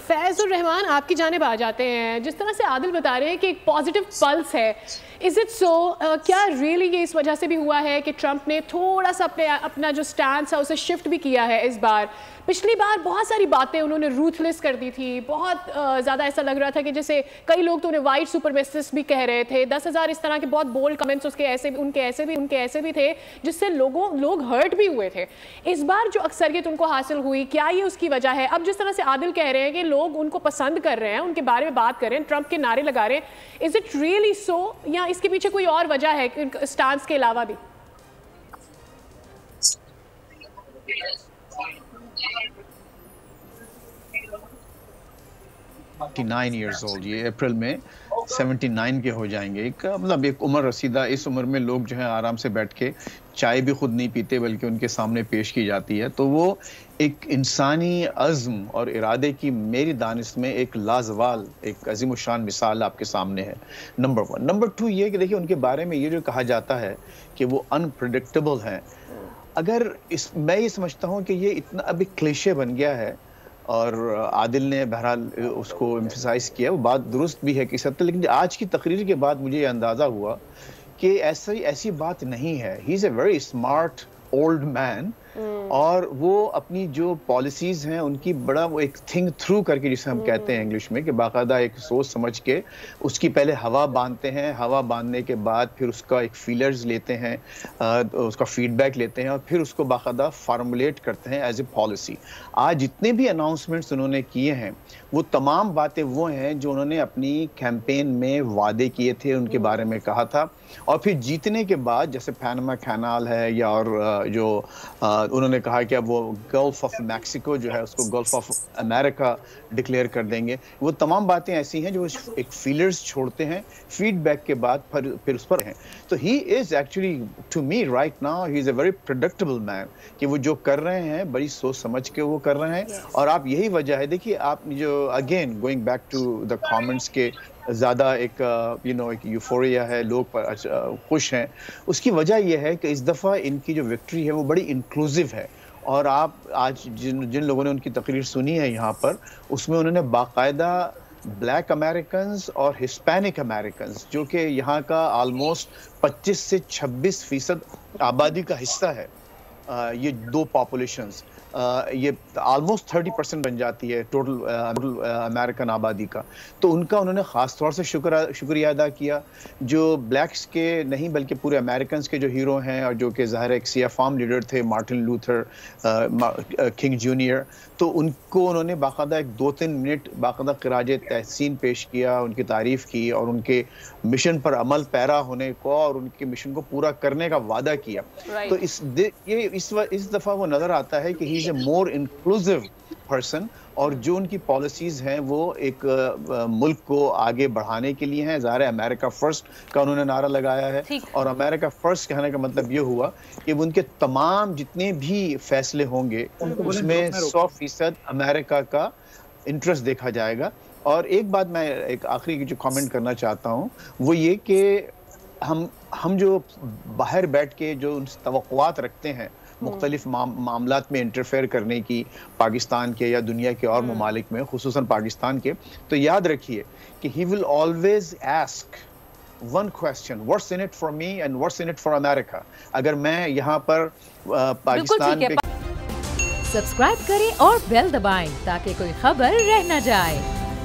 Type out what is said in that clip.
فیض الرحمان آپ کی جانب آ جاتے ہیں. جس طرح سے عادل بتا رہے ہیں کہ ایک پازیٹیو پلس ہے, از اٹ سو؟ کیا ریئلی یہ اس وجہ سے بھی ہوا ہے کہ ٹرمپ نے تھوڑا سا اپنا جو سٹانس ہے اسے شفٹ بھی کیا ہے اس بار؟ پچھلی بار بہت ساری باتیں انہوں نے روتھلیس کر دی تھی, بہت زیادہ ایسا لگ رہا تھا کہ جیسے کئی لوگ تو انہیں وائٹ سپرمیسسٹ بھی کہہ رہے تھے, 10,000 اس طرح کے بہت بولڈ کمنٹس اس کے ایسے بھی, ان کے ایسے بھی تھے جس سے لوگ ہرٹ بھی ہوئے تھے. اس بار جو اکثریت ان کو حاصل ہوئی, کیا یہ اس کی وجہ ہے؟ اب جس طرح سے عادل کہہ رہے ہیں کہ لوگ ان کو پسند کر رہے ہیں, ان کے بارے میں بات کر رہے ہیں, ٹرمپ کے نعرے لگا رہے ہیں, از اٹ ریئلی سو یا اس کے پیچھے کوئی اور وجہ ہے اسٹانس کے علاوہ بھی؟ 79 ایئرز اولڈ, یہ اپریل میں 79 کے ہو جائیں گے. ایک مطلب ایک عمر رسیدہ, اس عمر میں لوگ جو ہیں آرام سے بیٹھ کے چائے بھی خود نہیں پیتے بلکہ ان کے سامنے پیش کی جاتی ہے. تو وہ ایک انسانی عزم اور ارادے کی میری دانش میں ایک لازوال, ایک عظیم الشان مثال آپ کے سامنے ہے. نمبر 1. نمبر 2 یہ کہ دیکھیں ان کے بارے میں یہ جو کہا جاتا ہے کہ وہ انپریڈکٹیبل ہیں, اگر میں یہ سمجھتا ہوں کہ یہ اتنا ابھی کلیشے بن گیا ہے, اور عادل نے بہرحال اس کو ایمفیسائز کیا, وہ بات درست بھی ہے کس حد تک, لیکن آج کی تقریر کے بعد مجھے یہ اندازہ ہوا کہ ایسی بات نہیں ہے. He is a very smart old man, اور وہ اپنی جو پالیسیز ہیں ان کی بڑا وہ ایک تھنک تھرو کر کے, جسے ہم کہتے ہیں انگلش میں, کہ باقاعدہ ایک سوچ سمجھ کے اس کی پہلے ہوا باندھتے ہیں, ہوا باندھنے کے بعد پھر اس کا ایک فیلرز لیتے ہیں, اس کا فیڈ بیک لیتے ہیں, اور پھر اس کو باقاعدہ فارمولیٹ کرتے ہیں ایز اے پالیسی. آج جتنے بھی اناؤنسمنٹس انہوں نے کیے ہیں وہ تمام باتیں وہ ہیں جو انہوں نے اپنی کیمپین میں وعدے کیے تھے, ان کے بارے میں کہا تھا, اور پھر جیتنے کے بعد جیسے پیناما کینال ہے, یا اور جو انہوں نے کہا کہ اب وہ گلف آف میکسیکو جو ہے اس کو گلف آف امریکہ ڈکلیئر کر دیں گے. وہ تمام باتیں ایسی ہیں جو ایک فیلرز چھوڑتے ہیں, فیڈ بیک کے بعد پھر اس پر ہیں. تو he is actually to me right now he is a very predictable man, کہ وہ جو کر رہے ہیں بڑی سوچ سمجھ کے وہ کر رہے ہیں. اور آپ یہی وجہ ہے, دیکھیے آپ جو again going back to the comments کے زیادہ ایک ایک یوفوریا ہے, لوگ خوش ہیں, اس کی وجہ یہ ہے کہ اس دفعہ ان کی جو وکٹری ہے وہ بڑی انکلوسیو ہے. اور آپ آج جن لوگوں نے ان کی تقریر سنی ہے یہاں پر, اس میں انہوں نے باقاعدہ بلیک امریکنز اور ہسپینک امریکنز, جو کہ یہاں کا آلموسٹ 25 سے 26% آبادی کا حصہ ہے, یہ دو پاپولیشنز, یہ آلموسٹ 30% بن جاتی ہے ٹوٹل امریکن آبادی کا. تو ان کا انہوں نے خاص طور سے شکریہ ادا کیا, جو بلیکس کے نہیں بلکہ پورے امریکنز کے جو ہیرو ہیں, اور جو کہ ظاہر ایک سیاہ فام لیڈر تھے, مارٹن لوتھر کنگ جونیئر, تو ان کو انہوں نے باقاعدہ ایک 2-3 منٹ باقاعدہ خراج تحسین پیش کیا, ان کی تعریف کی, اور ان کے مشن پر عمل پیرا ہونے کو اور ان کے مشن کو پورا کرنے کا وعدہ کیا. تو اس دفعہ وہ نظر آتا ہے کہ ہی is a more inclusive person, اور جو ان کی پالیسیز ہیں وہ ایک ملک کو آگے بڑھانے کے لیے ہیں. ظاہر ہے امریکہ فرسٹ کا انہوں نے نعرہ لگایا ہے, اور امریکہ فرسٹ کہنے کا مطلب یہ ہوا کہ ان کے تمام جتنے بھی فیصلے ہوں گے اس میں 100% امریکہ کا انٹرسٹ دیکھا جائے گا. اور ایک بات میں ایک آخری جو کامنٹ کرنا چاہتا ہوں وہ یہ کہ ہم جو باہر بیٹھ کے جو ان سے توقعات رکھتے ہیں مختلف معاملات میں انٹرفیئر کرنے کی, پاکستان کے یا دنیا کے اور ممالک میں, خصوصاً پاکستان کے, تو یاد رکھیے کہ he will always ask one question, what's in it for me and what's in it for America. اگر میں یہاں پر پاکستان پہ سبسکرائب کریں اور بیل دبائیں تاکہ کوئی خبر رہ نہ جائے.